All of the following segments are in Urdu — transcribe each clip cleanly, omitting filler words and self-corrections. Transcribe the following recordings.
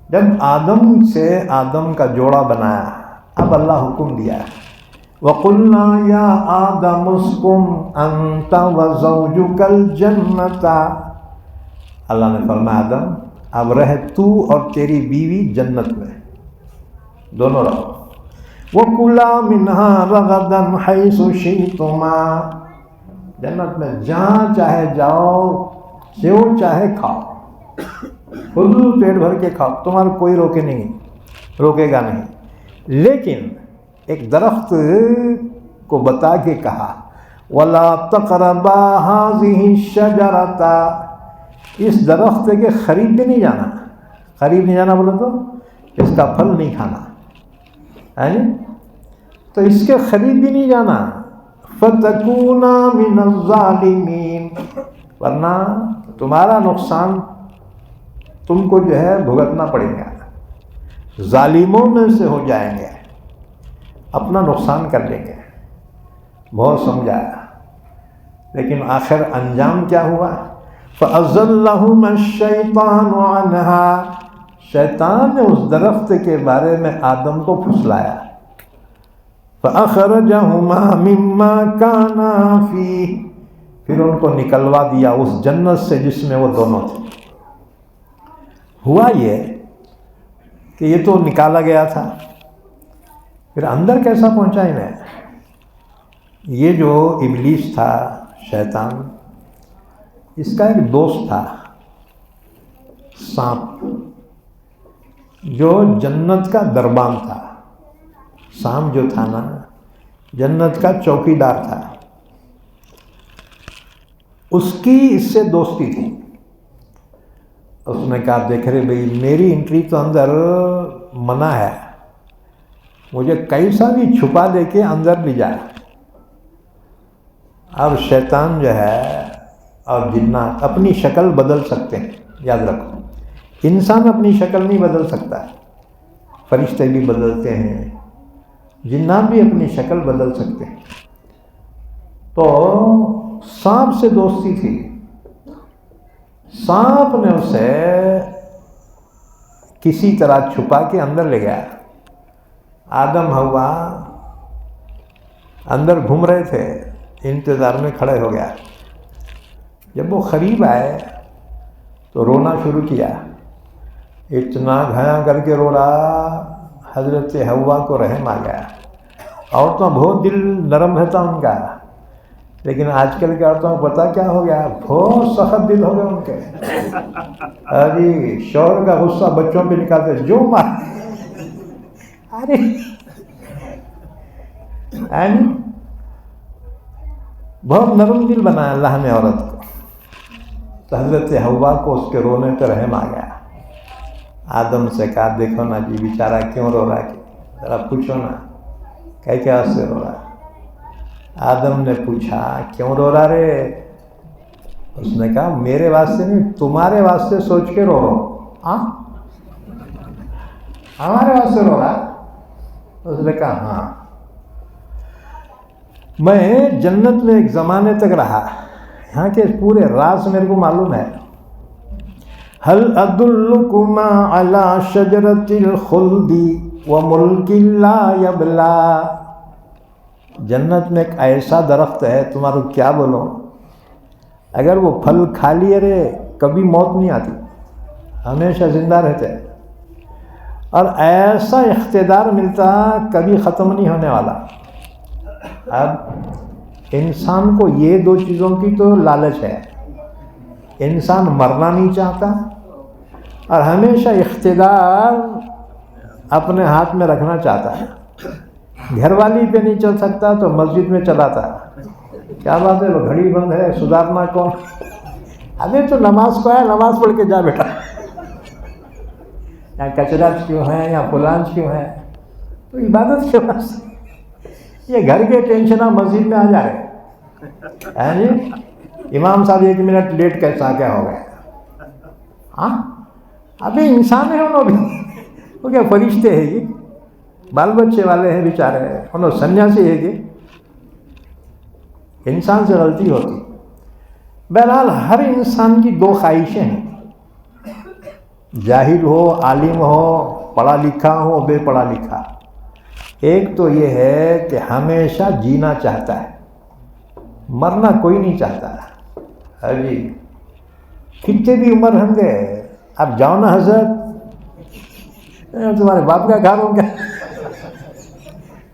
جب آدم سے آدم کا جوڑا بنایا، اب اللہ حکم دیا وَقُلْنَا يَا آدَمُ اسْكُنْ أَنْتَ وَزَوْجُكَ الْجَنَّةَ، اللہ نے فرمایا آدم اب رہ تو اور تیری بیوی جنت میں، دونوں رہو۔ وَكُلَا مِنْهَا رَغَدًا حَيْثُ شِئْتُمَا، جنت میں جہاں چاہے جاؤ، جو چاہے کھاؤ، فضول پیٹ بھر کے کھاؤ، تمہارا کوئی روکے گا نہیں۔ لیکن ایک درخت کو بتا کے کہا وَلَا تَقْرَبَا هَٰذِهِ الشَّجَرَةَ، اس درخت کے قریب بھی نہیں جانا۔ قریب نہیں جانا بولے تو اس کا پھل نہیں کھانا ہے نا، تو اس کے قریب بھی نہیں جانا۔ فَتَكُونَا مِنَ الظَّالِمِينَ، ورنہ تمہارا نقصان تم کو جو ہے بھگتنا پڑے گا، ظالموں میں سے ہو جائیں گے، اپنا نقصان کر لیں گے۔ بہت سمجھایا، لیکن آخر انجام کیا ہوا؟ فَأَزَلَّهُمَا الشَّيْطَانُ عَنْهَا، شیطان نے اس درخت کے بارے میں آدم کو پھسلایا۔ فَأَخْرَجَهُمَا مِمَّا كَانَا فِيهِ، پھر ان کو نکلوا دیا اس جنت سے جس میں وہ دونوں تھے۔ ہوا یہ کہ یہ تو نکالا گیا تھا، پھر اندر کیسا پہنچا انہیں؟ یہ جو ابلیس تھا، شیطان، اس کا ایک دوست تھا سانپ، جو جنت کا دربان تھا۔ سانپ جو تھا نا، جنت کا چوکیدار تھا، اس کی اس سے دوستی تھی۔ اس نے کہا دیکھ رہے بھائی، میری انٹری تو اندر منع ہے، مجھے کیسا بھی چھپا دے کے اندر لے جائے۔ اب شیطان جو ہے اور جنات اپنی شکل بدل سکتے ہیں، یاد رکھو، انسان اپنی شکل نہیں بدل سکتا، فرشتے بھی بدلتے ہیں، جنات بھی اپنی شکل بدل سکتے ہیں۔ تو سانپ سے دوستی تھی، سانپ نے اسے کسی طرح چھپا کے اندر لے گیا۔ آدم حوا اندر گھوم رہے تھے، انتظار میں کھڑے ہو گیا۔ جب وہ قریب آئے تو رونا شروع کیا، اتنا گھایا کر کے رو رہا، حضرت حوا کو رحم آ گیا۔ عورتوں بہت دل نرم رہتا ان کا، لیکن آج کل کے عورتوں کو پتہ کیا ہو گیا، بہت سخت دل ہو گئے ان کے۔ ارے شوہر کا غصہ بچوں پہ نکالتے، جو مار، ارے بہت نرم دل بنایا اللہ نے عورت کو۔ تو حضرت حوا کو اس کے رونے پہ رحم آ گیا۔ آدم سے کہا دیکھو نا جی بیچارہ کیوں رو رہا ہے، ذرا پوچھو نا کیا سے رو رہا ہے۔ آدم نے پوچھا کیوں رو رہا رے؟ اس نے کہا میرے واسطے نہیں، تمہارے واسطے سوچ کے رو رہا۔ ہمارے واسطے رو رہا؟ اس نے کہا ہاں، میں جنت میں ایک زمانے تک رہا، یہاں کے پورے راز میرے کو معلوم ہے۔ هل ادلکما علی شجرۃ الخلد وملک لا یبلی، جنت میں ایک ایسا درخت ہے، تمہارا کیا بولو، اگر وہ پھل کھا لیے رے کبھی موت نہیں آتی، ہمیشہ زندہ رہتے، اور ایسا اقتدار ملتا کبھی ختم نہیں ہونے والا۔ اب انسان کو یہ دو چیزوں کی تو لالچ ہے، انسان مرنا نہیں چاہتا اور ہمیشہ اقتدار اپنے ہاتھ میں رکھنا چاہتا ہے۔ گھر والی پہ نہیں چل سکتا تو مسجد میں چلاتا ہے، کیا بات ہے وہ گھڑی بند ہے، سدھارنا کون؟ ابھی تو نماز کو ہے، نماز پڑھ کے جا بیٹا، یا کچرا کیوں ہے یا فلان کیوں ہے، تو عبادت کے واسطے یہ گھر کے ٹینشن مسجد میں آ جا رہے ہیں جی۔ امام صاحب 1 منٹ لیٹ کیسا کیا ہو گیا؟ ہاں ابھی انسان ہے، انہوں بھی وہ کیا فرشتے ہیں جی، بال بچے والے ہیں بیچارے، انہوں سنیاسی ہے جی، انسان سے غلطی ہوتی۔ بہرحال ہر انسان کی دو خواہشیں ہیں، جاہل ہو، عالم ہو، پڑھا لکھا ہو، بے پڑھا لکھا، ایک تو یہ ہے کہ ہمیشہ جینا چاہتا ہے، مرنا کوئی نہیں چاہتا. جی کتنے بھی عمر ہوں گے، اب جاؤ نا حضرت، تمہارے باپ کا گھر ہو گیا،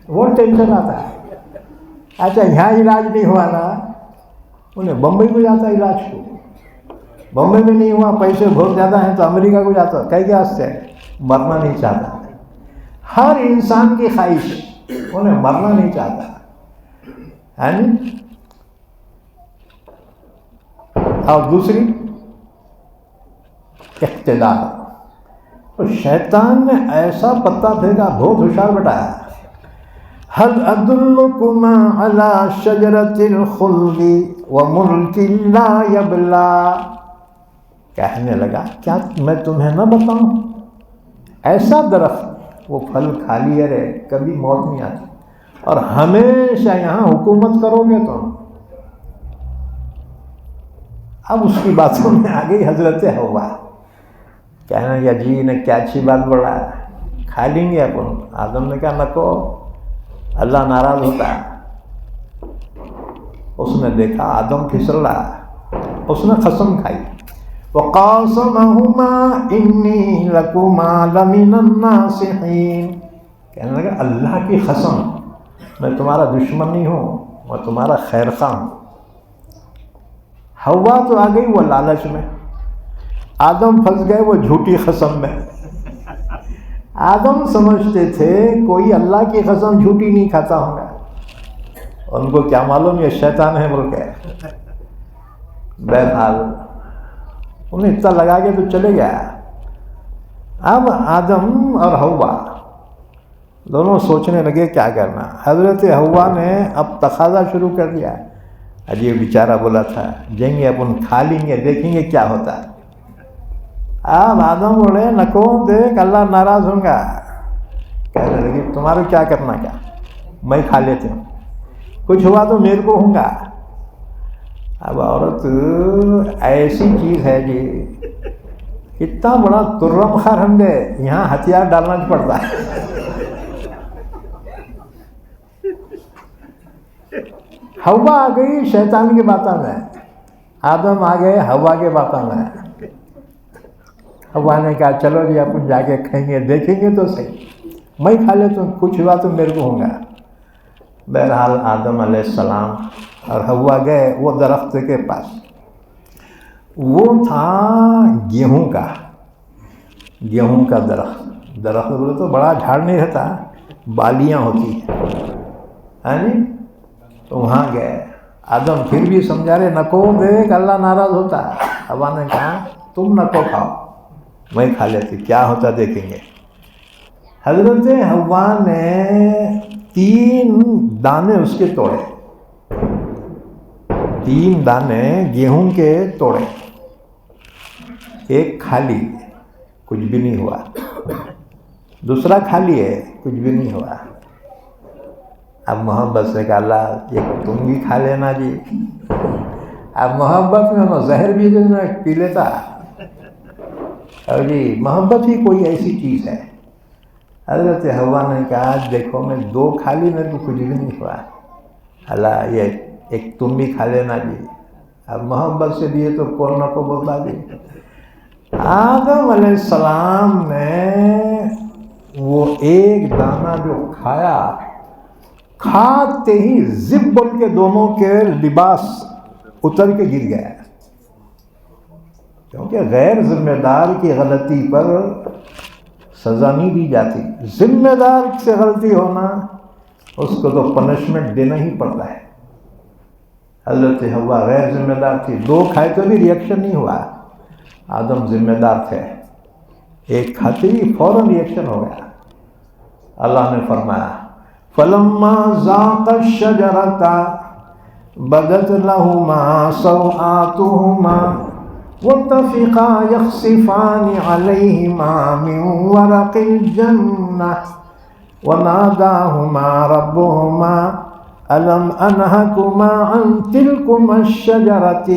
وہ ٹینشن آتا ہے. اچھا یہاں علاج نہیں ہوا نا، انہیں بمبئی کو جاتا ہے علاج کو، بمبئی میں نہیں ہوا، پیسے بہت زیادہ ہیں تو امریکہ کو جاتا ہے. کئی کیا سے مرنا نہیں چاہتا. ہر انسان کی خواہش انہیں مرنا نہیں چاہتا ہے. اور دوسری اقتدار. تو شیطان نے ایسا پتا پھینکا، بہت ہوشیار بتایا. هل ادلکم علی شجرۃ الخلد وملک لا یبلا. کہنے لگا کیا میں تمہیں نہ بتاؤں ایسا درخت، وہ پھل کھا لیے رہے، کبھی موت نہیں آتی، اور ہمیشہ یہاں حکومت کرو گے تم. اب اس کی باتوں میں آ گئی حضرت حوا. کہنے لگا جی نے کیا اچھی بات بڑھا ہے، کھا لیں گے اپن. آدم نے کہا نکو، اللہ ناراض ہوتا ہے. اس نے دیکھا آدم پھسل رہا، اس نے قسم کھائی. وَقَاسَمَهُمَا إِنِّي لَكُمَا لَمِنَ النَّاصِحِينَ. کہنے لگا اللہ کی قسم، میں تمہارا دشمن نہیں ہوں، میں تمہارا خیر خواہ ہوں. حوا تو آ گئی وہ لالچ میں، آدم پھنس گئے وہ جھوٹی قسم میں. آدم سمجھتے تھے کوئی اللہ کی قسم جھوٹی نہیں کھاتا ہوگا، ان کو کیا معلوم یہ شیطان ہے بول کے. بہرحال انہیں اتنا لگا کے تو چلے گیا. اب آدم اور حوا دونوں سوچنے لگے کیا کرنا. حضرت حوا نے اب تقاضا شروع کر دیا. عجیب بیچارہ بولا تھا جائیں گے اپن کھا لیں گے، دیکھیں گے کیا ہوتا ہے. اب آدم بولے نکو دیکھ اللہ ناراض ہوں گا. کہنے لگی تمہارے کیا کرنا، کیا میں کھا لیتے ہوں، کچھ ہوا تو میرے کو ہوں گا. اب عورت ایسی چیز ہے جی، اتنا بڑا ترم خار ہم گئے، یہاں ہتھیار ڈالنا پڑتا ہے. حوا آ گئی شیطان کی باتوں میں، آدم آ گئے حوا کے باتوں میں. حوا نے کہا چلو جی اپن جا کے کھائیں گے، دیکھیں گے تو صحیح، میں کھا لیتا ہوں، کچھ ہوا تو میرے کو ہوگا. بہرحال آدم علیہ السلام اور حوا گئے وہ درخت کے پاس. وہ تھا گیہوں کا درخت بولے تو بڑا جھاڑ نہیں رہتا، بالیاں ہوتی ہیں. ہاں جی، تو وہاں گئے. آدم پھر بھی سمجھا رہے نکو دیکھ اللہ ناراض ہوتا. حوا نے کہا تم نکو کھاؤ، میں کھا لیتی، کیا ہوتا دیکھیں گے. حضرت حوا نے 3 دانے اس کے توڑے، 3 دانے گیہوں کے توڑے. ایک کھا لی، کچھ بھی نہیں ہوا. دوسرا کھا لیے، کچھ بھی نہیں ہوا. اب محبت سے کہا اللہ یہ تم بھی کھا لینا جی. اب محبت میں وہ زہر بھی پی لیتا. اور جی محبت ہی کوئی ایسی چیز ہے. حضرت حوا نے کہا دیکھو میں 2 کھا لی، میرے کو کچھ بھی نہیں ہوا، اللہ یہ ایک تم بھی کھا لینا جی. اب محبت سے دیے تو کون نہ کو بولتا جی. آدم علیہ السلام نے وہ ایک دانہ جو کھایا، کھاتے ہی زب بول کے دونوں کے لباس اتر کے گر گیا. کیونکہ غیر ذمہ دار کی غلطی پر سزا نہیں دی جاتی، ذمہ دار سے غلطی ہونا اس کو تو پنشمنٹ دینا ہی پڑتا ہے. حضرت حوا غیر ذمہ دار تھی، 2 کھائے تو بھی ریئیکشن نہیں ہوا. آدم ذمہ دار تھے، ایک کھاتے ہی فوراً ریئیکشن ہو گیا. اللہ نے فرمایا فَلَمَّا ذَاقَا الشَّجَرَةَ بَدَتْ لَهُمَا سَوْآتُهُمَا وَطَفِقَا يَخْصِفَانِ عَلَيْهِمَا مِنْ وَرَقِ الْجَنَّةِ وَنَادَاهُمَا رَبُّهُمَا أَلَمْ أَنْهَكُمَا عَنْ تِلْكُمَا الشَّجَرَةِ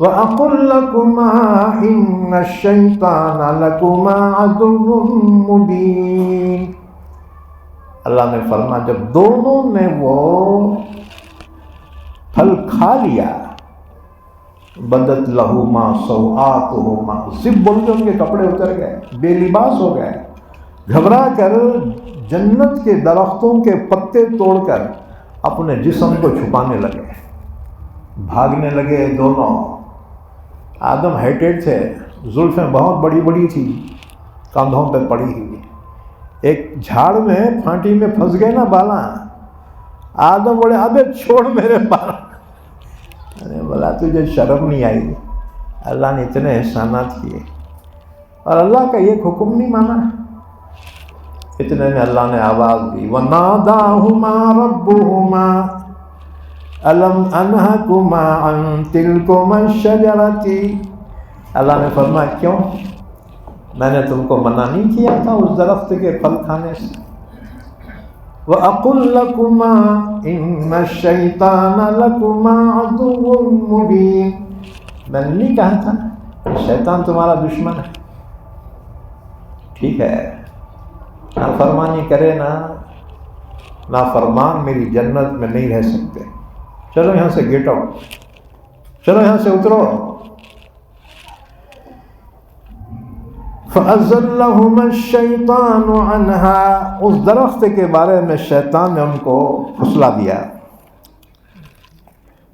وَأَقُلْ لَكُمَا إِنَّ الشَّيْطَانَ لَكُمَا عَدُوٌّ مُبِينٌ۔ اللہ نے فرمایا جب دونوں نے وہ پھل کھا لیا، بدت لہما سوآتہما، صرف بول کے ان کے کپڑے اتر گئے، بے لباس ہو گئے، گھبرا کر جنت کے درختوں کے پتے توڑ کر اپنے جسم کو چھپانے لگے، بھاگنے لگے دونوں۔ آدم ہائٹیڈ تھے، زلفیں بہت بڑی بڑی تھی، کندھوں پہ پڑی ہوئی، ایک جھاڑ میں پھانٹی میں پھنس گئے نا بالا، آدم بولے ابے چھوڑ میرے بالا، ارے بولا تجھے شرم نہیں آئی؟ اللہ نے اتنے احسانات کیے اور اللہ کا ایک حکم نہیں مانا۔ اتنے میں اللہ نے آواز دی، وَنَادَاهُمَا رَبُّهُمَا أَلَمْ أَنْهَكُمَا عَنْ تِلْكُمَا الشَّجَرَةِ، اللہ نے فرمایا کیوں؟ میں نے تم کو منع نہیں کیا تھا اس درخت کے پھل کھانے سے؟ وَأَقُلْ لَكُمَا إِنَّ الشَّيْطَانَ لَكُمَا عَدُوٌّ مُبِينٌ، میں نے نہیں کہا تھا کہ شیطان تمہارا دشمن ہے؟ ٹھیک ہے، نافرمانی کرے نا، نافرمان میری جنت میں نہیں رہ سکتے، چلو یہاں سے گیٹ آؤٹ، چلو یہاں سے اترو۔ فَأَزَلَّهُمَا الشَّيْطَانُ عَنْهَا، اس درخت کے بارے میں شیطان نے ان کو پھسلا دیا۔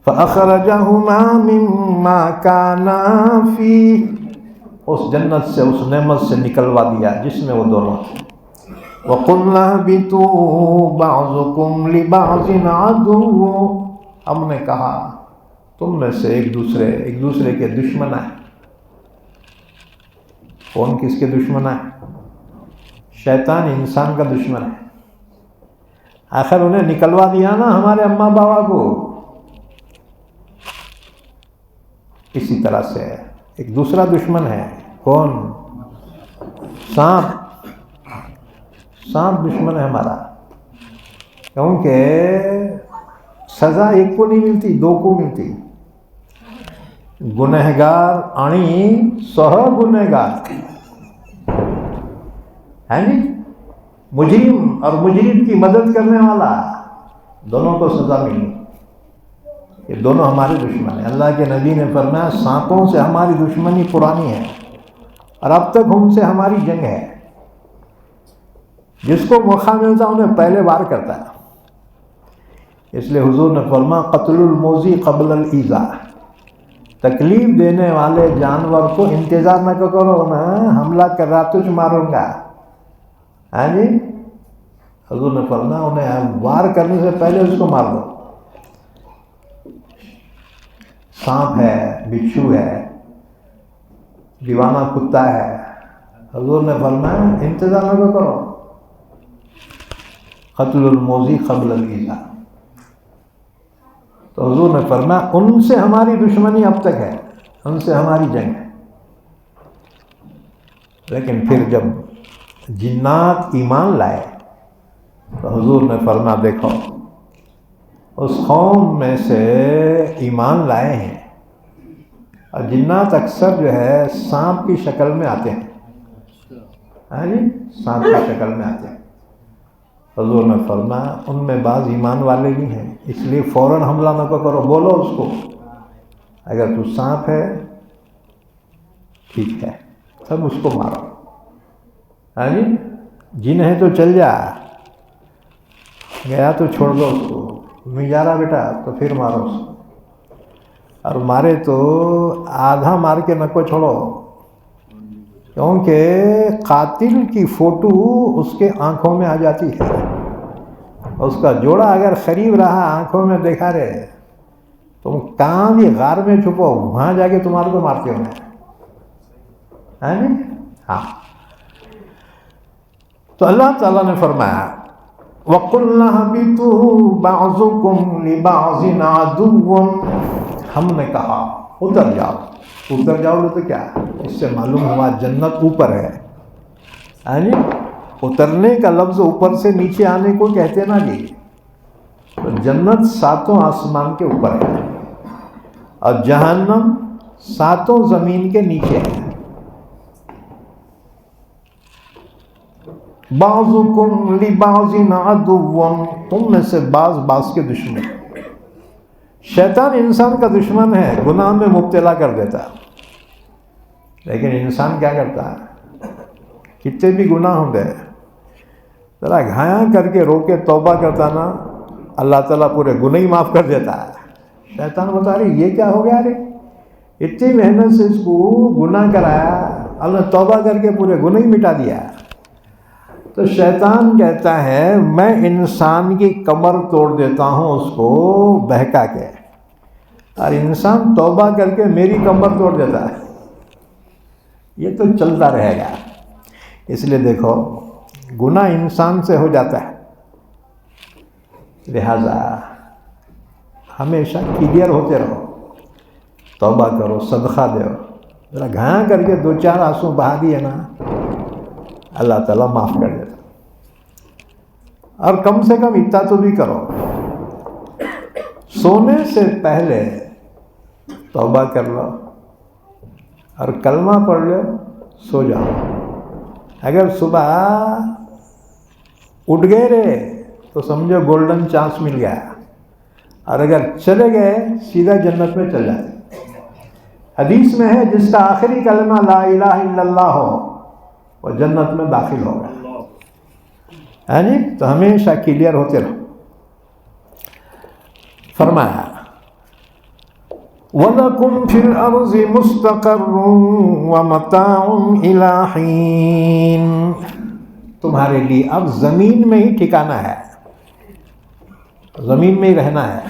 فَأَخْرَجَهُمَا مِمَّا كَانَا فِيهِ، اس جنت سے، اس نعمت سے نکلوا دیا جس میں وہ دونوں تھے۔ وَقُلْنَا اهْبِطُوا بَعْضُكُمْ لِبَعْضٍ عَدُوٌّ، ہم نے کہا تم میں سے ایک دوسرے کے دشمن ہیں۔ کون کس کے دشمن ہے؟ شیطان انسان کا دشمن ہے۔ آخر انہیں نکلوا دیا نا ہمارے اماں بابا کو۔ اسی طرح سے ایک دوسرا دشمن ہے، کون؟ سانپ دشمن ہے ہمارا، کیونکہ سزا ایک کو نہیں ملتی، دو کو ملتی۔ گنہگار آنی سہ گنہگار، ہے جی، مجرم اور مجرم کی مدد کرنے والا، دونوں کو سزا ملی۔ یہ دونوں ہمارے دشمن ہیں۔ اللہ کے نبی نے فرمایا سانپوں سے ہماری دشمنی پرانی ہے اور اب تک ان سے ہماری جنگ ہے، جس کو موقع ملتا انہیں پہلے وار کرتا ہے۔ اس لیے حضور نے فرمایا قتل الموذی قبل الایذاء، تکلیف دینے والے جانور کو انتظار نہ کرو نا، حملہ کر رہا تجھ ماروں گا، ہاں جی، حضور نے فرمایا انہیں وار کرنے سے پہلے اس کو مار دو۔ سانپ ہے، بچھو ہے، دیوانہ کتا ہے، حضور نے فرمایا انتظار نہ کرو، قتل الموذی قبل الایذاء۔ تو حضور نے فرمایا ان سے ہماری دشمنی اب تک ہے، ان سے ہماری جنگ ہے۔ لیکن پھر جب جنات ایمان لائے تو حضور نے فرمایا دیکھو اس قوم میں سے ایمان لائے ہیں، اور جنات اکثر جو ہے سانپ کی شکل میں آتے ہیں، ہاں جی، سانپ کی شکل میں آتے ہیں۔ حضور نے فرمایا ان میں بعض ایمان والے بھی ہیں، اس لیے فوراً حملہ نہ کرو، بولو اس کو اگر تو سانپ ہے ٹھیک ہے تب اس کو مارو، ہاں جی، جن ہے تو چل جا، گیا تو چھوڑ دو اس کو، نہیں جا رہا بیٹا تو پھر مارو اس کو، اور مارے تو آدھا مار کے نہ کو چھوڑو، کیونکہ قاتل کی فوٹو اس کے آنکھوں میں آ جاتی ہے، اس کا جوڑا اگر قریب رہا آنکھوں میں دیکھا رہے، تم کہاں بھی غار میں چھپو وہاں جا کے تمہارے کو مارتے ہوں گے، ہے نا؟ ہاں، تو اللہ تعالیٰ نے فرمایا وَقُلْنَا اهْبِطُوا بَعْضُكُمْ لِبَعْضٍ عَدُوٌّ، ہم نے کہا اتر جاؤ تو کیا، اس سے معلوم ہوا جنت اوپر ہے، یعنی اترنے کا لفظ اوپر سے نیچے آنے کو کہتے نا جی، تو جنت 7 آسمان کے اوپر ہے اور جہنم ساتوں زمین کے نیچے ہے. بعضکم لبعض عدو، تم میں سے بعض کے دشمن. شیطان انسان کا دشمن ہے، گناہ میں مبتلا کر دیتا ہے. لیکن انسان کیا کرتا ہے؟ کتنے بھی گناہ ہوں گے، ذرا گھایاں کر کے رو کے توبہ کرتا نا، اللہ تعالیٰ پورے گناہ ہی معاف کر دیتا ہے. شیطان بتا رہی یہ کیا ہو گیا رے، اتنی محنت سے اس کو گناہ کرایا، اللہ نے توبہ کر کے پورے گناہ ہی مٹا دیا. تو شیطان کہتا ہے میں انسان کی کمر توڑ دیتا ہوں اس کو بہکا کے، اور انسان توبہ کر کے میری کمر توڑ دیتا ہے. یہ تو چلتا رہے گا. اس لیے دیکھو گناہ انسان سے ہو جاتا ہے، لہذا ہمیشہ کلیئر ہوتے رہو، توبہ کرو، صدقہ دو. ذرا گھایاں کر کے 2-4 آنسو بہا دیے نا، اللہ تعالیٰ معاف کر دیتا. اور کم سے کم اتنا تو بھی کرو، سونے سے پہلے توبہ کر لو اور کلمہ پڑھ لو، سو جاؤ. اگر صبح اٹھ گئے رے تو سمجھو گولڈن چانس مل گیا، اور اگر چلے گئے سیدھا جنت میں چل جاتے. حدیث میں ہے جس کا آخری کلمہ لا الہ الا اللہ ہو وہ جنت میں داخل ہوگا. ہے جی، تو ہمیشہ کلیئر ہوتے رہو. فرمایا وَلَكُمْ فِي الْأَرْضِ مُسْتَقَرٌّ وَمَتَاعٌ إِلَىٰ حِينٍ، تمہارے لیے اب زمین میں ہی ٹھکانا ہے، زمین میں ہی رہنا ہے.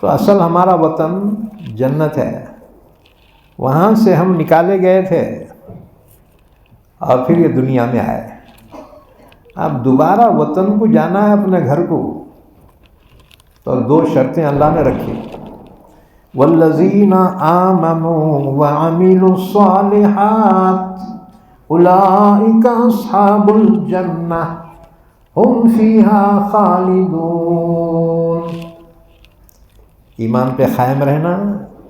تو اصل ہمارا وطن جنت ہے، وہاں سے ہم نکالے گئے تھے اور پھر یہ دنیا میں آئے. اب دوبارہ وطن کو جانا ہے، اپنے گھر کو. تو 2 شرطیں اللہ نے رکھی. والذین آمنوا وعملوا الصالحات اولئک اصحاب الجنہ ہم فیہا خالدون. ایمان پہ قائم رہنا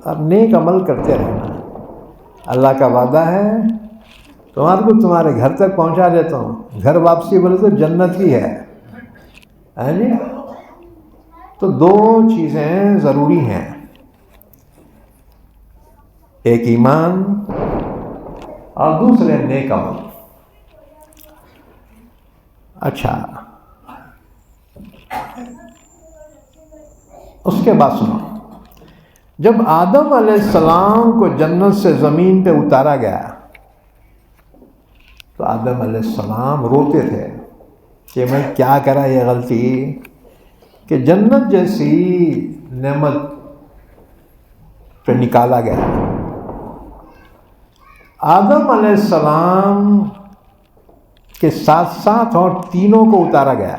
اور نیک عمل کرتے رہنا. اللہ کا وعدہ ہے تمہارے کو تمہارے گھر تک پہنچا دیتا ہوں. گھر واپسی بولے تو جنت ہی ہے. جی، تو 2 چیزیں ضروری ہیں، ایک ایمان اور دوسرے نیک عمل. اچھا، اس کے بعد سنو، جب آدم علیہ السلام کو جنت سے زمین پہ اتارا گیا تو آدم علیہ السلام روتے تھے کہ میں کیا کرا یہ غلطی کہ جنت جیسی نعمت پہ نکالا گیا. آدم علیہ السلام کے ساتھ ساتھ اور تینوں کو اتارا گیا،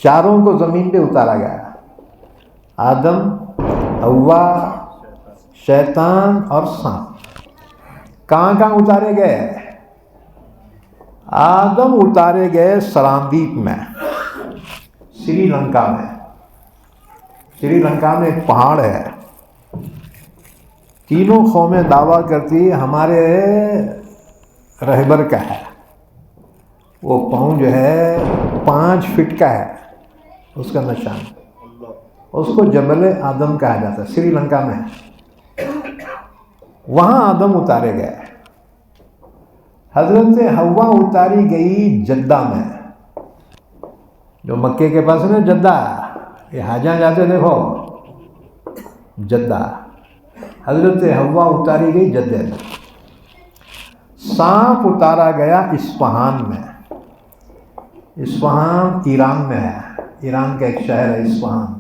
چاروں کو زمین پہ اتارا گیا. آدم، حوا، شیطان اور سانپ. کہاں اتارے گئے؟ آدم اتارے گئے سراندیپ میں، سری لنکا میں. سری لنکا میں ایک پہاڑ ہے، تینوں قومیں دعویٰ کرتی ہمارے رہبر کا ہے. وہ پاؤں جو ہے 5 فٹ کا ہے اس کا نشان. اس کو جبل آدم کہا جاتا ہے، سری لنکا میں. وہاں آدم اتارے گئے. حضرت حوا اتاری گئی جدہ میں، جو مکے کے پاس ہے نا جدہ، یہ حاجیاں جاتے دیکھو جدہ. حضرت حوا اتاری گئی جدہ میں. سانپ اتارا گیا اصفہان میں. اصفہان ایران میں ہے، ایران کا ایک شہر ہے اصفہان.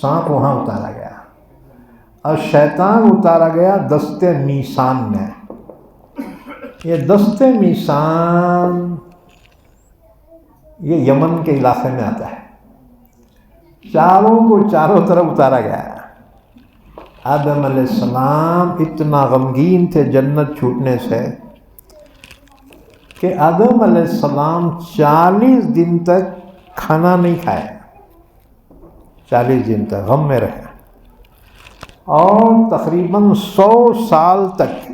سانپ وہاں اتارا گیا. اور شیطان اتارا گیا دست میسان میں. یہ دست میسان یہ یمن کے علاقے میں آتا ہے. چاروں کو چاروں طرف اتارا گیا. آدم علیہ السلام اتنا غمگین تھے جنت چھوٹنے سے کہ آدم علیہ السلام 40 دن تک کھانا نہیں کھائے. 40 دن تک غم میں رہے. اور تقریباً 100 سال تک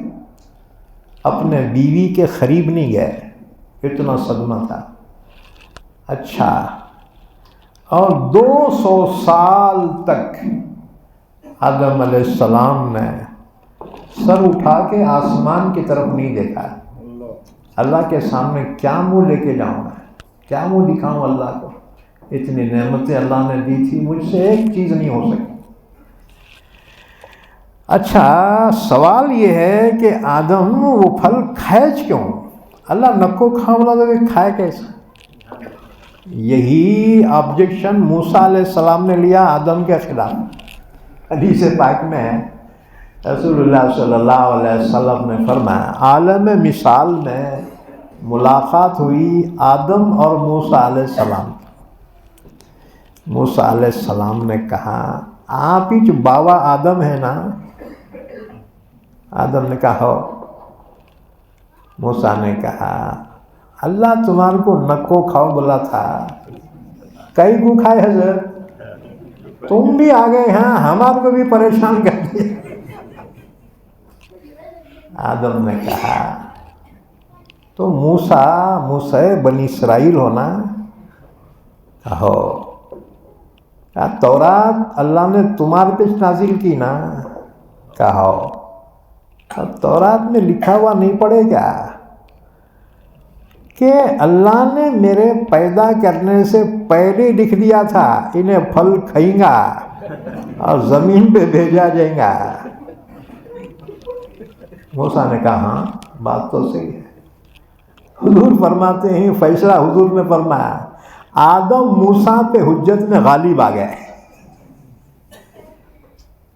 اپنے بیوی کے قریب نہیں گئے، اتنا صدمہ تھا۔ اچھا، اور 200 سال تک آدم علیہ السلام نے سر اٹھا کے آسمان کی طرف نہیں دیکھا۔ اللہ کے سامنے کیا منہ لے کے جاؤں میں، کیا منہ دکھاؤں اللہ کو؟ اتنی نعمتیں اللہ نے دی تھی، مجھ سے ایک چیز نہیں ہو سکی۔ اچھا، سوال یہ ہے کہ آدم وہ پھل کھائے کیوں؟ اللہ نکو کھاؤ بولا تو کھائے کیسے؟ یہی آبجیکشن موسیٰ علیہ السلام نے لیا آدم کے خلاف۔ حدیث پاک میں رسول اللہ صلی اللہ علیہ وسلم نے فرمایا، عالم مثال میں ملاقات ہوئی آدم اور موسیٰ علیہ السلام۔ موسیٰ علیہ السلام نے کہا، آپ ہی جو بابا آدم ہے نا؟ آدم نے کہا ہو۔ موسیٰ نے کہا، اللہ تمہارے کو نکو کھاؤ بولا تھا، کئی کو کھائے حضرت؟ تم بھی آ گئے ہیں، ہمارے کو بھی پریشان کر دیا۔ آدم نے کہا، تو موسیٰ بنی اسرائیل ہونا؟ کہو، تورات اللہ نے تمہارے پہ نازل کی نا؟ کہو، اب تورات میں لکھا ہوا نہیں پڑے گا کہ اللہ نے میرے پیدا کرنے سے پہلے لکھ دیا تھا انہیں پھل کھائیں گا اور زمین پہ بھیجا جائے گا؟ موسیٰ نے کہا ہاں بات تو صحیح ہے۔ حضور فرماتے ہیں، فیصلہ حضور نے فرمایا، آدم موسیٰ پہ حجت میں غالب آ گئے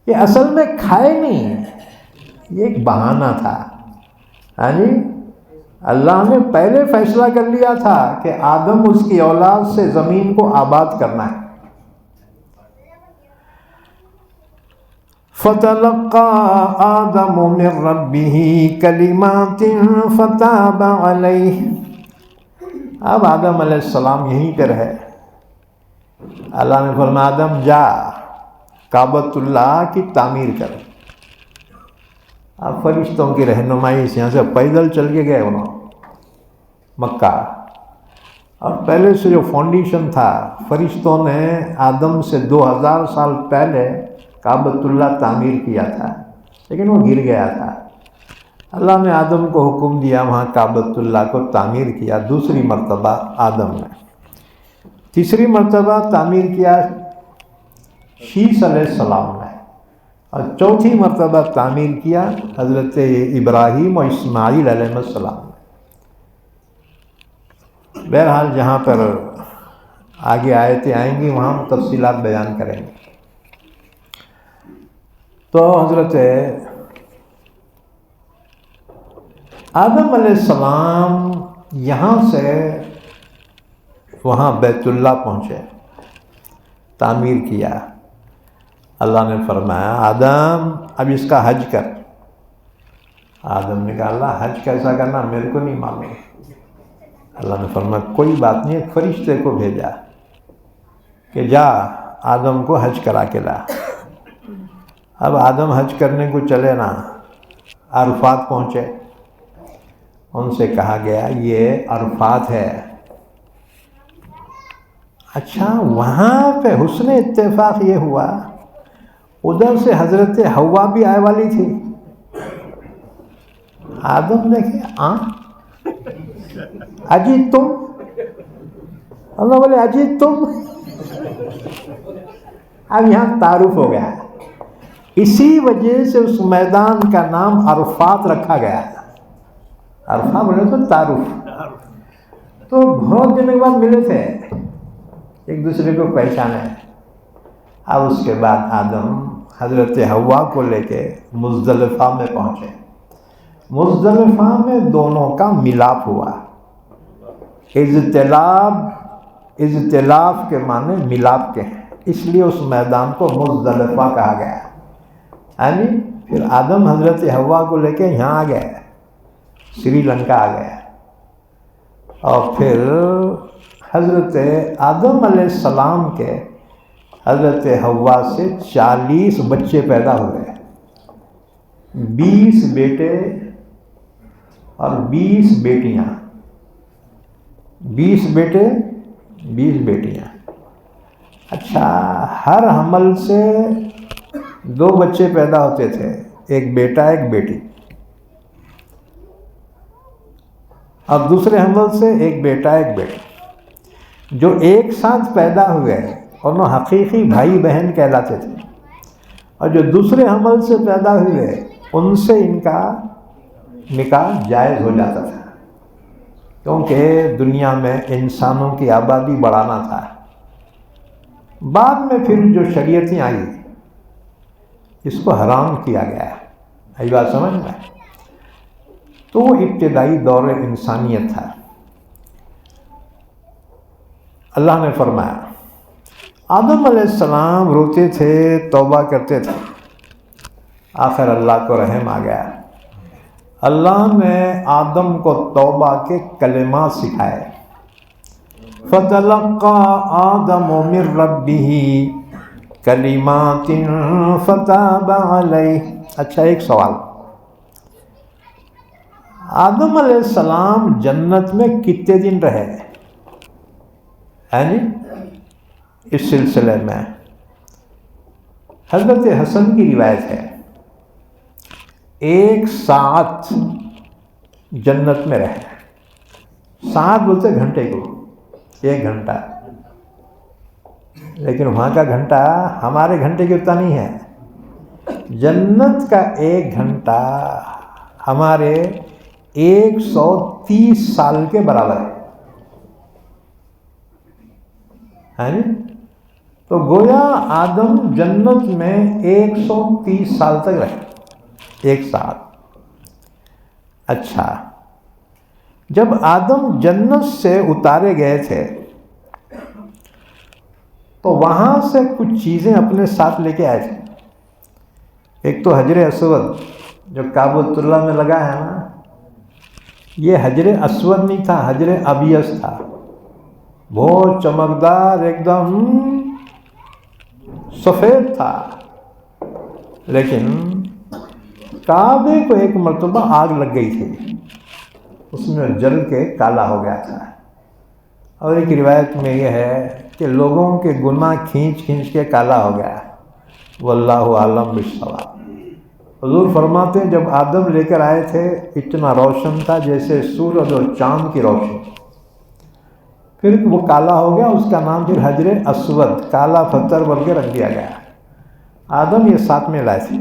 کہ اصل میں کھائے نہیں، یہ ایک بہانہ تھا۔ ہاں جی، اللہ نے پہلے فیصلہ کر لیا تھا کہ آدم اس کی اولاد سے زمین کو آباد کرنا ہے۔ فَتَلَقَّى آدَمُ مِن رَّبِّهِ كَلِمَاتٍ فَتَابَ عَلَيْهِ۔ اب آدم علیہ السلام یہیں پہ رہے۔ اللہ نے فرمایا، آدم جا کعبۃ اللہ کی تعمیر کر۔ اب فرشتوں کی رہنمائی سے یہاں سے پیدل چل کے گئے انہوں مکہ، اور پہلے سے جو فاؤنڈیشن تھا فرشتوں نے آدم سے 2000 سال پہلے کعبۃ اللہ تعمیر کیا تھا، لیکن وہ گر گیا تھا۔ اللہ نے آدم کو حکم دیا، وہاں کعبۃ اللہ کو تعمیر کیا دوسری مرتبہ آدم نے، تیسری مرتبہ تعمیر کیا شیس علیہ السلام نے، اور چوتھی مرتبہ تعمیر کیا حضرت ابراہیم اور اسماعیل علیہ السلام نے۔ بہرحال جہاں پر آگے آیتیں آئیں گی وہاں ہم تفصیلات بیان کریں گے۔ تو حضرت آدم علیہ السلام یہاں سے وہاں بیت اللہ پہنچے، تعمیر کیا۔ اللہ نے فرمایا، آدم اب اس کا حج کر۔ آدم نے کہا، اللہ حج کیسا کرنا میرے کو نہیں معلوم۔ اللہ نے فرمایا، کوئی بات نہیں، ایک فرشتے کو بھیجا کہ جا آدم کو حج کرا کے لا۔ اب آدم حج کرنے کو چلے نا، عرفات پہنچے، ان سے کہا گیا یہ عرفات ہے۔ اچھا، وہاں پہ حسن اتفاق یہ ہوا، ادھر سے حضرت حوا بھی آئے والی تھی۔ آدم دیکھے، اجی تم، اللہ بولے اجی تم۔ اب یہاں تعارف ہو گیا، اسی وجہ سے اس میدان کا نام عرفات رکھا گیا۔ عرفہ بولے تو تعارف، تو بہت دنوں کے بعد ملے تھے، ایک دوسرے کو پہچانے۔ اب اس کے بعد آدم حضرت حوا کو لے کے مزدلفہ میں پہنچے۔ مزدلفہ میں دونوں کا ملاپ ہوا۔ اضطلاف کے معنی ملاپ کے ہیں، اس لیے اس میدان کو مزدلفہ کہا گیا۔ یعنی پھر آدم حضرت حوا کو لے کے یہاں آ گئے، سری لنکا آ گئے، اور پھر حضرت آدم علیہ السلام کے حضرت حوا سے 40 بچے پیدا ہوئے۔ 20 بیٹے اور 20 بیٹیاں، 20 بیٹے 20 بیٹیاں۔ اچھا، ہر حمل سے 2 بچے پیدا ہوتے تھے، ایک بیٹا ایک بیٹی، اور دوسرے حمل سے ایک بیٹا ایک بیٹی۔ جو ایک ساتھ پیدا ہوئے انہوں حقیقی بھائی بہن کہلاتے تھے، اور جو دوسرے حمل سے پیدا ہوئے ان سے ان کا نکاح جائز ہو جاتا تھا، کیونکہ دنیا میں انسانوں کی آبادی بڑھانا تھا۔ بعد میں پھر جو شریعتیں آئی اس کو حرام کیا گیا ہے، یہ بات سمجھ میں؟ تو وہ ابتدائی دور انسانیت تھا۔ اللہ نے فرمایا، آدم علیہ السلام روتے تھے، توبہ کرتے تھے، آخر اللہ کو رحم آ گیا، اللہ نے آدم کو توبہ کے کلمات سکھائے۔ فَتَلَقَّى آدَمُ مِن رَبِّهِ كَلِمَاتٍ فَتَابَ عَلَيْهِ۔ اچھا، ایک سوال، آدم علیہ السلام جنت میں کتنے دن رہے ہیں؟ اس سلسلے میں حضرت حسن کی روایت ہے، 1 ساعت جنت میں رہے۔ ساعت بولتے گھنٹے کو، 1 گھنٹہ، لیکن وہاں کا گھنٹہ ہمارے گھنٹے کی اتنا نہیں ہے۔ جنت کا 1 گھنٹہ ہمارے 130 سال کے برابر ہے۔ تو گویا آدم جنت میں 130 سال تک رہے، 1 سال۔ اچھا، جب آدم جنت سے اتارے گئے تھے تو وہاں سے کچھ چیزیں اپنے ساتھ لے کے آئے تھے۔ ایک تو حجر اسود جو کعبۃ اللہ میں لگا ہے نا، یہ حجر اسود نہیں تھا، حجر ابیض تھا، بہت چمکدار، ایک دم سفید تھا، لیکن کعبے کو ایک مرتبہ آگ لگ گئی تھی، اس میں جل کے کالا ہو گیا تھا۔ اور ایک روایت میں یہ ہے کہ لوگوں کے گناہ کھینچ کھینچ کے کالا ہو گیا، واللہ عالم بالصواب۔ حضور فرماتے ہیں جب آدم لے کر آئے تھے اتنا روشن تھا جیسے سورج اور چاند کی روشنی، پھر وہ کالا ہو گیا، اس کا نام پھر حجر اسود، کالا پتھر بول کے رکھ دیا گیا۔ آدم یہ ساتھ میں لائے تھے۔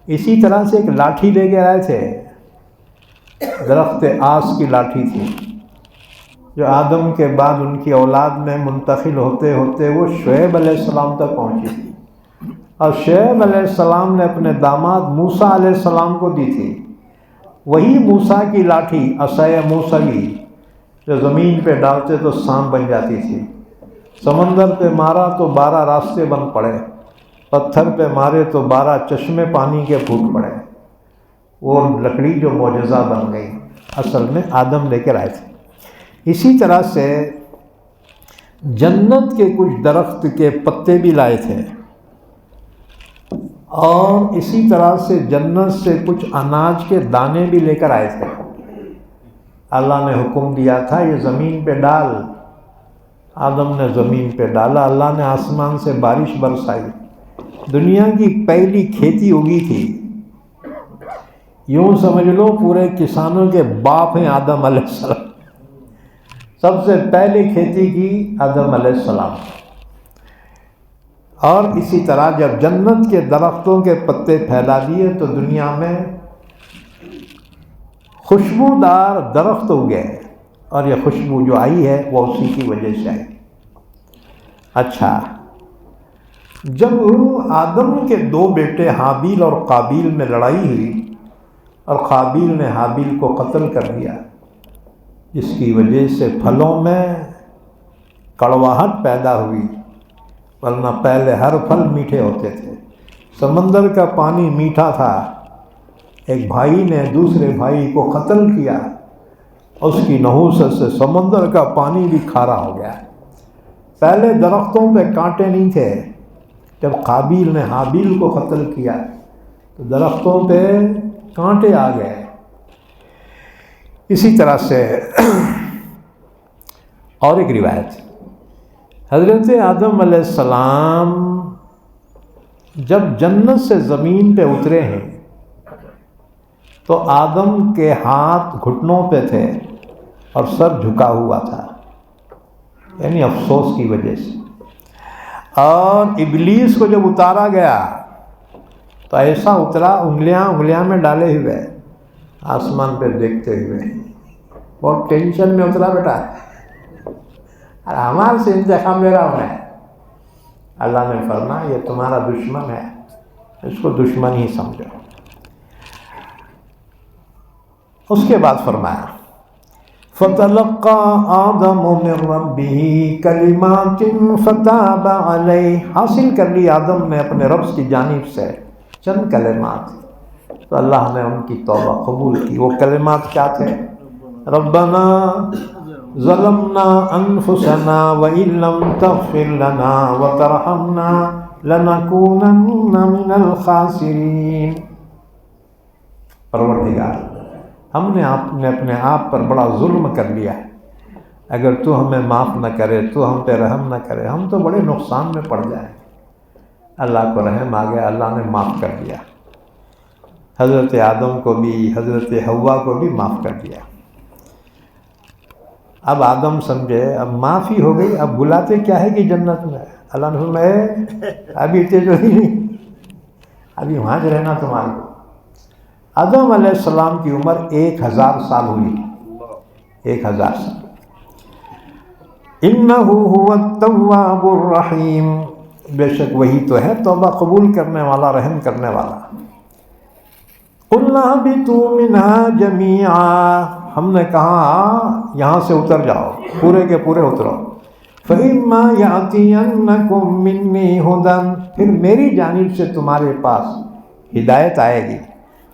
اسی طرح سے ایک لاٹھی لے کے آئے تھے، درخت آس کی لاٹھی تھی، جو آدم کے بعد ان کی اولاد میں منتقل ہوتے ہوتے وہ شعیب علیہ السلام تک پہنچی تھی، اور شعیب علیہ السلام نے اپنے داماد موسیٰ علیہ السلام کو دی تھی۔ وہی موسیٰ کی لاٹھی عصای موسیٰ جو زمین پہ ڈالتے تو سانپ بن جاتی تھی، سمندر پہ مارا تو 12 راستے بند پڑے، پتھر پہ مارے تو 12 چشمے پانی کے پھوٹ پڑے، وہ لکڑی جو معجزہ بن گئی، اصل میں آدم لے کر آئے تھے۔ اسی طرح سے جنت کے کچھ درخت کے پتے بھی لائے تھے، اور اسی طرح سے جنت سے کچھ اناج کے دانے بھی لے کر آئے تھے۔ اللہ نے حکم دیا تھا یہ زمین پہ ڈال، آدم نے زمین پہ ڈالا، اللہ نے آسمان سے بارش برسائی، دنیا کی پہلی کھیتی اگی تھی۔ یوں سمجھ لو پورے کسانوں کے باپ ہیں آدم علیہ السلام، سب سے پہلے کھیتی کی آدم علیہ السلام۔ اور اسی طرح جب جنت کے درختوں کے پتے پھیلا دیے تو دنیا میں خوشبودار درخت اگے، اور یہ خوشبو جو آئی ہے وہ اسی کی وجہ سے آئی۔ اچھا، جب آدم کے 2 بیٹے حابیل اور قابیل میں لڑائی ہوئی اور قابیل نے حابیل کو قتل کر دیا، جس کی وجہ سے پھلوں میں کڑواہٹ پیدا ہوئی، ورنہ پہلے ہر پھل میٹھے ہوتے تھے، سمندر کا پانی میٹھا تھا، ایک بھائی نے دوسرے بھائی کو قتل کیا، اس کی نحوست سے سمندر کا پانی بھی کھارا ہو گیا۔ پہلے درختوں پہ کانٹے نہیں تھے، جب قابیل نے حابیل کو قتل کیا تو درختوں پہ کانٹے آ گئے۔ اسی طرح سے اور ایک روایت، حضرت آدم علیہ السلام جب جنت سے زمین پہ اترے ہیں تو آدم کے ہاتھ گھٹنوں پہ تھے اور سر جھکا ہوا تھا، یعنی افسوس کی وجہ سے۔ اور ابلیس کو جب اتارا گیا تو ایسا اترا، انگلیاں میں ڈالے ہوئے، آسمان پہ دیکھتے ہوئے، بہت ٹینشن میں اترا بیٹا، ہمارے سے انتقام لے رہا ہوں میں۔ اللہ نے فرمایا یہ تمہارا دشمن ہے، اس کو دشمن ہی سمجھو۔ اس کے بعد فرمایا فَتَلَقَّى آدَمُ مِن رَبِّهِ كَلِمَاتٍ فَتَابَ عَلَيْهِ، حاصل کر لی آدم نے اپنے رب کی جانب سے چند کلمات، تو اللہ نے ان کی توبہ قبول کی۔ وہ کلمات کیا تھے؟ ربنا ظلمنا انفسنا وَإِن لَّمْ تَغْفِرْ لَنَا وَتَرْحَمْنَا لَنَكُونَنَّ مِنَ الْخَاسِرِينَ۔ پروردگار، ہم نے اپنے آپ پر بڑا ظلم کر لیا ہے، اگر تو ہمیں معاف نہ کرے، تو ہم پہ رحم نہ کرے، ہم تو بڑے نقصان میں پڑ جائیں۔ اللہ کو رحم آ گیا، اللہ نے معاف کر دیا، حضرت آدم کو بھی حضرت حوا کو بھی معاف کر دیا۔ اب آدم سمجھے اب معافی ہو گئی، اب بلاتے کیا ہے کہ جنت میں؟ اللہ نے فرمایا ابھی تیجوری نہیں، ابھی وہاں جو رہنا تمہارے کو۔ آدم علیہ السلام کی عمر 1000 سال ہوئی، 1000 سال۔ اِنَّهُ هُوَ التَّوَّابُ الرَّحِيمُ، بے شک وہی تو ہے توبہ قبول کرنے والا، رحم کرنے والا۔ قُلْنَا اهْبِطُوا مِنْهَا جَمِيعًا، ہم نے کہا یہاں سے اتر جاؤ، پورے کے پورے اترو۔ فَإِمَّا يَأْتِيَنَّكُم مِّنِّي هُدًى، پھر میری جانب سے تمہارے پاس ہدایت آئے گی۔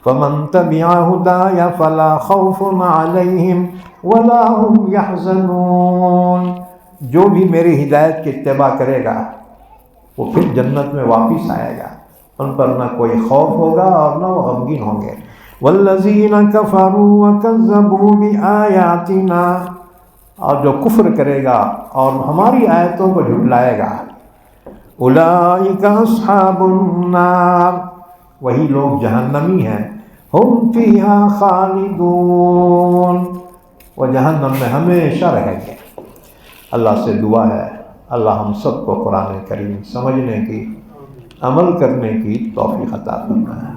فَمَن تَبِعَ هُدَايَ فَلَا خَوْفٌ عَلَيْهِمْ وَلَا هُمْ يَحْزَنُونَ، جو بھی میری ہدایت کی اتباع کرے گا وہ پھر جنت میں واپس آئے گا، ان پر نہ کوئی خوف ہوگا اور نہ وہ غمگین ہوں گے۔ وَالَّذِينَ كَفَرُوا وَكَذَّبُوا بِآيَاتِنَا، اور جو کفر کرے گا اور ہماری آیتوں کو جھٹلائے گا، أُولَئِكَ أَصْحَابُ النَّارِ، وہی لوگ جہنمی ہیں، ہم فیہا خالدون، وہ جہنم میں ہمیشہ رہیں گے۔ اللہ سے دعا ہے اللہ ہم سب کو قرآن کریم سمجھنے کی، عمل کرنے کی توفیق عطا فرمائے۔